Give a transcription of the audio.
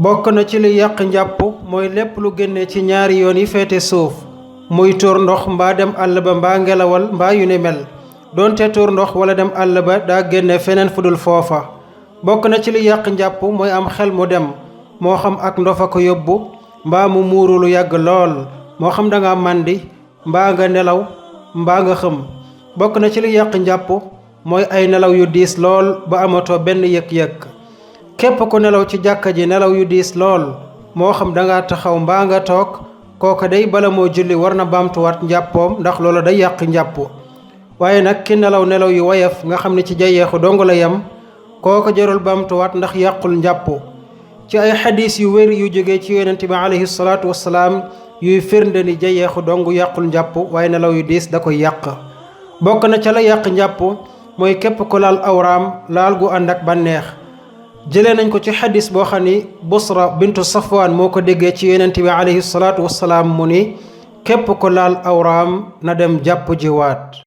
bokk na ci li yàq njàpp mooy lépp lu génne ci ñaari yoon yi féete suuf muy tuur ndox mbaa dem àll ba mbaa ngelawal mbaa yu ni mel doonte tuur ndox wala dem àll ba daa génne feneen fudul foofa. bokk na ci li yàq njàpp mooy am xel mu dem moo xam ak ndofa ko yóbbu mbaa mu muuru lu yàgg lool moo xam danga màndi mbaa nga nelaw mbaa nga xëm. bokk na ci li yàq njàpp mooy ay nelaw yu diis lool ba amatoo benn yëg-yëg. képp ku nelaw ci jàkka ji nelaw yu diis lool moo xam danga taxaw mbaa nga toog kooka day bala moo julli war na baamtuwaat njàppoom ndax loolu day yàq njàpp. waaye nag ki nelaw nelaw yu woyof nga xam ne ci jayeexu dong la yem kooka jarul baamtuwaat ndax yàqul njàpp. ci ay xadis yu wér yu jóge ci yonent bi alayhi salaatu wassalaam yuy firnde ni jayeexu dong yàqul njàpp waaye nelaw yu diis da koy yàq. bokk na ca la yàq njàpp mooy képp ku laal awraam laal gu ànd ak bànneex. jëlee nañ ko ci xadis boo xam ni Busra bintu Safwaan moo ko déggee ci yonent bi alayhi salaatu wassalaam mu ni képp ku laal awraam na dem jàpp jiwaat.